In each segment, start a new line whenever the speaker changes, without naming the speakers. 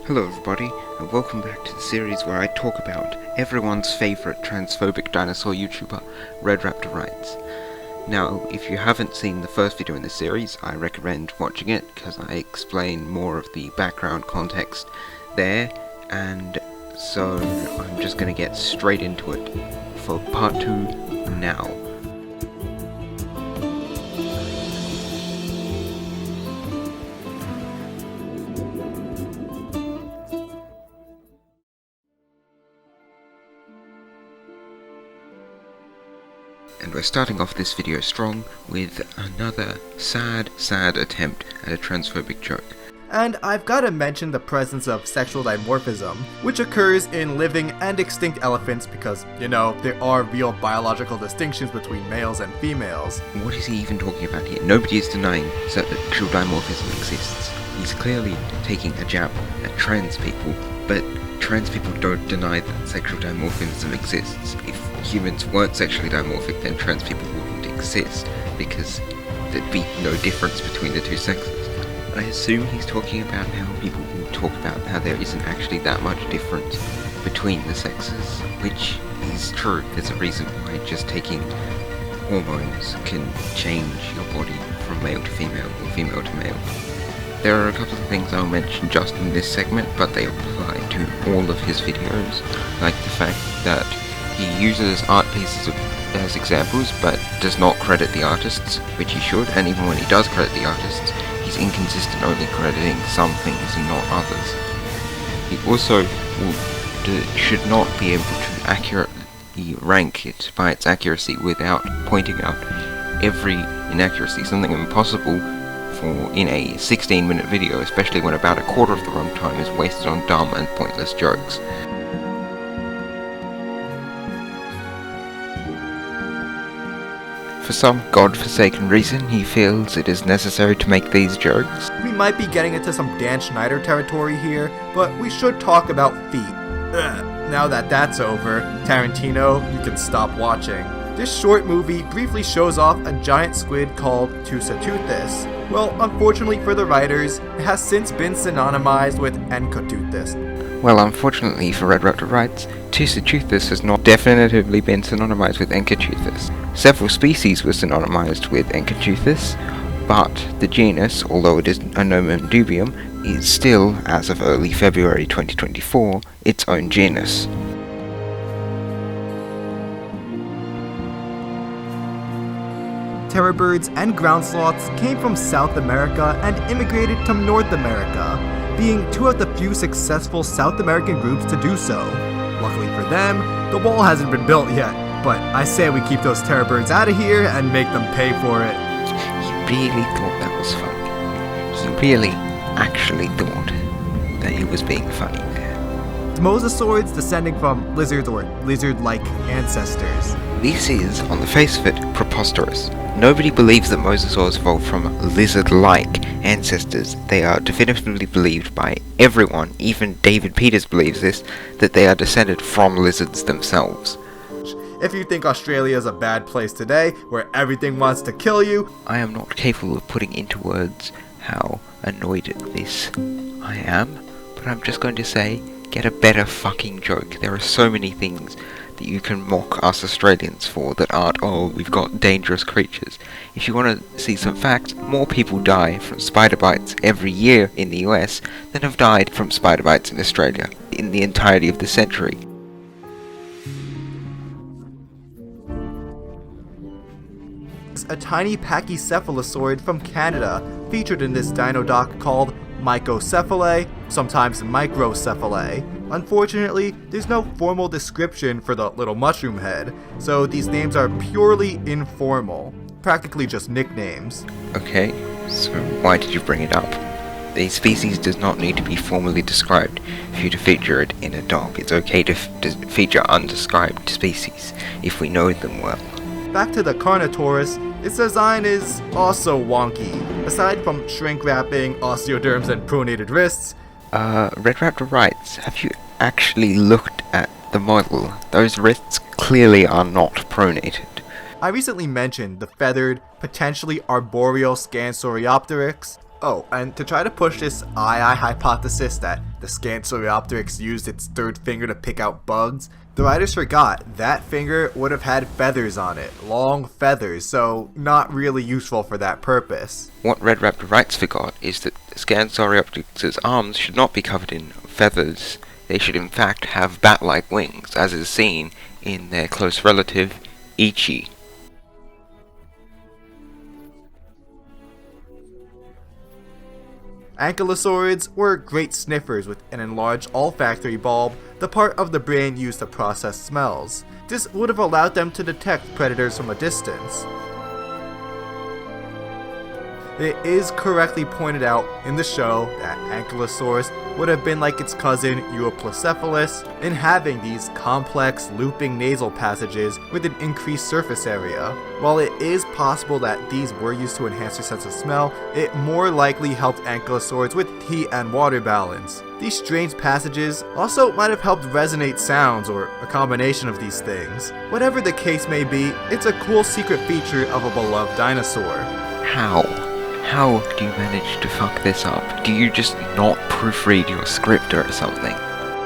Hello everybody, and welcome back to the series where I talk about everyone's favourite transphobic dinosaur YouTuber, Raptor Rights. Now, if you haven't seen the first video in this series, I recommend watching it, because I explain more of the background context there, and so I'm just going to get straight into it for part 2 now. And we're starting off this video strong with another sad attempt at a transphobic joke.
And I've gotta mention the presence of sexual dimorphism, which occurs in living and extinct elephants because, you know, there are real biological distinctions between males and females.
What is he even talking about here? Nobody is denying that sexual dimorphism exists. He's clearly taking a jab at trans people, but trans people don't deny that sexual dimorphism exists. If humans weren't sexually dimorphic, then trans people wouldn't exist, because there'd be no difference between the two sexes. I assume he's talking about how people will talk about how there isn't actually that much difference between the sexes, which is true. There's a reason why just taking hormones can change your body from male to female or female to male. There are a couple of things I'll mention just in this segment, but they apply to all of his videos, like the fact that he uses art pieces as examples, but does not credit the artists, which he should, and even when he does credit the artists, he's inconsistent, only crediting some things and not others. He also should not be able to accurately rank it by its accuracy without pointing out every inaccuracy, something impossible in a 16-minute video, especially when about a quarter of the runtime is wasted on dumb and pointless jokes. For some godforsaken reason, he feels it is necessary to make these jokes.
We might be getting into some Dan Schneider territory here, but we should talk about feet. Now that that's over, Tarantino, you can stop watching. This short movie briefly shows off a giant squid called Tusatoothus. Well, unfortunately for the writers, it has since been synonymized with Encotoothus.
Well, unfortunately for Raptor Rights, Tusatoothus has not definitively been synonymized with Encotoothus. Several species were synonymized with Encotoothus, but the genus, although it is a nomen dubium, is still, as of early February 2024, its own genus.
Terror birds and ground sloths came from South America and immigrated to North America, being two of the few successful South American groups to do so. Luckily for them, the wall hasn't been built yet, but I say we keep those terror birds out of here and make them pay for it.
He really thought that was funny. He really actually thought that he was being funny there.
Mosasaurs descending from lizards or lizard-like ancestors.
This is, on the face of it, preposterous. Nobody believes that mosasaurs evolved from lizard-like ancestors. They are definitively believed by everyone, even David Peters believes this, that they are descended from lizards themselves.
If you think Australia is a bad place today, where everything wants to kill you,
I am not capable of putting into words how annoyed at this I am, but I'm just going to say, get a better fucking joke. There are so many things that you can mock us Australians for that aren't, oh, we've got dangerous creatures. If you want to see some facts, more people die from spider bites every year in the US than have died from spider bites in Australia in the entirety of the century.
A tiny pachycephalosaurid from Canada, featured in this dino doc called Mycocephalae, sometimes Microcephalae. Unfortunately, there's no formal description for the little mushroom head, so these names are purely informal, practically just nicknames.
Okay, so why did you bring it up? The species does not need to be formally described for you to feature it in a doc. It's okay to feature undescribed species if we know them well.
Back to the Carnotaurus, its design is also wonky. Aside from shrink wrapping, osteoderms, and pronated wrists,
Raptor Rights, have you actually looked at the model? Those wrists clearly are not pronated.
I recently mentioned the feathered, potentially arboreal Scansoriopteryx. Oh, and to try to push this eye hypothesis that the Scansoriopteryx used its third finger to pick out bugs, the writers forgot that finger would have had feathers on it, long feathers, so not really useful for that purpose.
What Red Raptor writes forgot is that the Scansoriopteryx's arms should not be covered in feathers. They should in fact have bat-like wings, as is seen in their close relative, Ichi.
Ankylosaurids were great sniffers with an enlarged olfactory bulb, the part of the brain used to process smells. This would have allowed them to detect predators from a distance. It is correctly pointed out in the show that Ankylosaurus would have been like its cousin Euoplocephalus in having these complex looping nasal passages with an increased surface area. While it is possible that these were used to enhance your sense of smell, it more likely helped Ankylosaurs with heat and water balance. These strange passages also might have helped resonate sounds or a combination of these things. Whatever the case may be, it's a cool secret feature of a beloved dinosaur.
How do you manage to fuck this up? Do you just not proofread your script or something?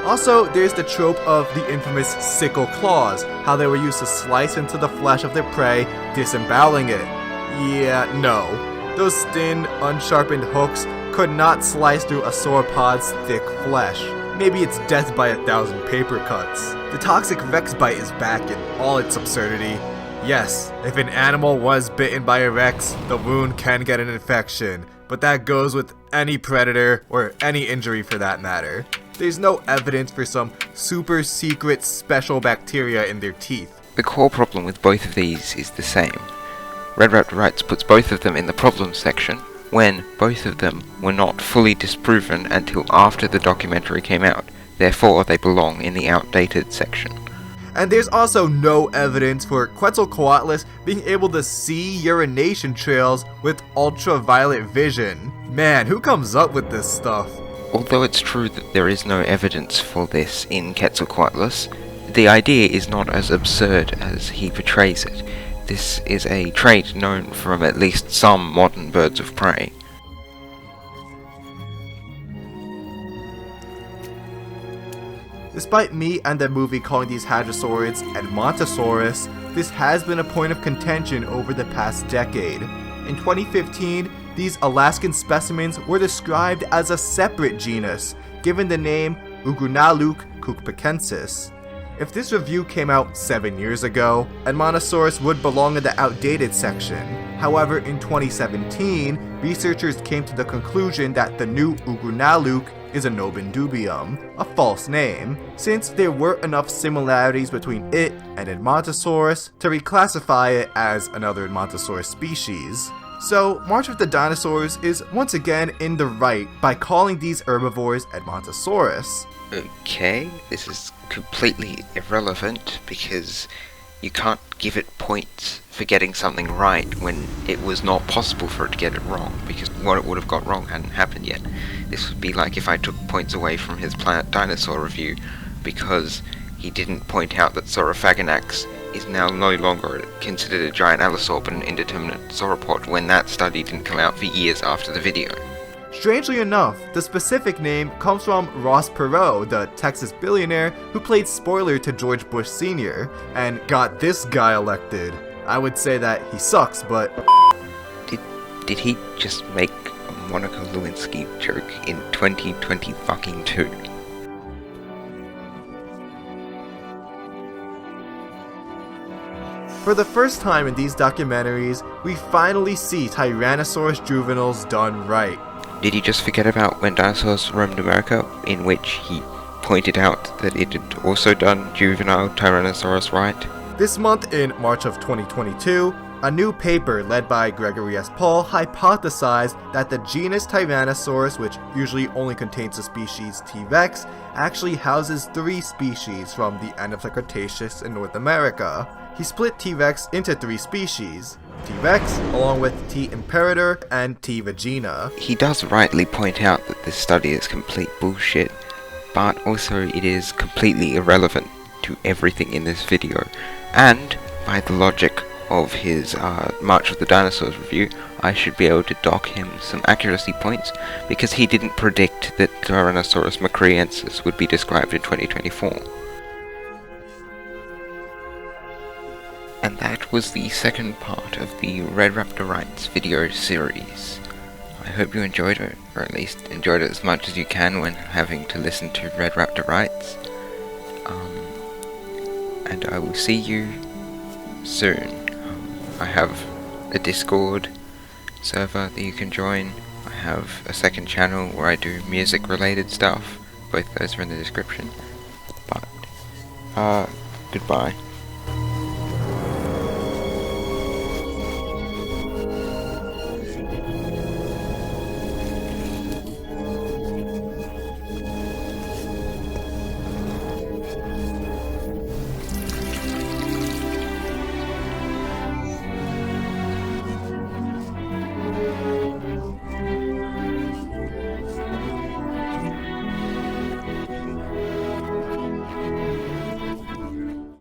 Also, there's the trope of the infamous sickle claws, how they were used to slice into the flesh of their prey, disemboweling it. Yeah, no. Those thin, unsharpened hooks could not slice through a sauropod's thick flesh. Maybe it's death by 1,000 paper cuts. The toxic Rex bite is back in all its absurdity. Yes, if an animal was bitten by a Rex, the wound can get an infection, but that goes with any predator, or any injury for that matter. There's no evidence for some super secret special bacteria in their teeth.
The core problem with both of these is the same. Red Raptor Writes puts both of them in the problems section, when both of them were not fully disproven until after the documentary came out. Therefore, they belong in the outdated section.
And there's also no evidence for Quetzalcoatlus being able to see urination trails with ultraviolet vision. Man, who comes up with this stuff?
Although it's true that there is no evidence for this in Quetzalcoatlus, the idea is not as absurd as he portrays it. This is a trait known from at least some modern birds of prey.
Despite me and the movie calling these hadrosaurids Edmontosaurus, this has been a point of contention over the past decade. In 2015, these Alaskan specimens were described as a separate genus, given the name Ugunaluc cucpecensis. If this review came out 7 years ago, Edmontosaurus would belong in the outdated section. However, in 2017, researchers came to the conclusion that the new Ugunaluc is a Nobin dubium, a false name, since there were enough similarities between it and Edmontosaurus to reclassify it as another Edmontosaurus species. So, March of the Dinosaurs is once again in the right by calling these herbivores Edmontosaurus.
Okay, this is completely irrelevant because you can't give it points for getting something right when it was not possible for it to get it wrong, because what it would have got wrong hadn't happened yet. This would be like if I took points away from his Planet Dinosaur review because he didn't point out that Saurophaganax is now no longer considered a giant allosaur but an indeterminate sauropod when that study didn't come out for years after the video.
Strangely enough, the specific name comes from Ross Perot, the Texas billionaire who played spoiler to George Bush Sr. and got this guy elected. I would say that he sucks, but...
Did he just make a Monica Lewinsky joke in 2022?
For the first time in these documentaries, we finally see Tyrannosaurus juveniles done right.
Did he just forget about When Dinosaurs Roamed America, in which he pointed out that it had also done juvenile Tyrannosaurus right?
This month, in March of 2022, a new paper led by Gregory S. Paul hypothesized that the genus Tyrannosaurus, which usually only contains the species T. rex, actually houses 3 species from the end of the Cretaceous in North America. He split T. rex into 3 species: T. rex, along with T. imperator, and T. regina.
He does rightly point out that this study is complete bullshit, but also it is completely irrelevant to everything in this video, and by the logic of his March of the Dinosaurs review, I should be able to dock him some accuracy points, because he didn't predict that Tyrannosaurus macraensis would be described in 2024. And that was the second part of the Red Raptor Writes video series. I hope you enjoyed it, or at least enjoyed it as much as you can when having to listen to Red Raptor Writes. And I will see you soon. I have a Discord server that you can join. I have a second channel where I do music related stuff. Both those are in the description. But, goodbye.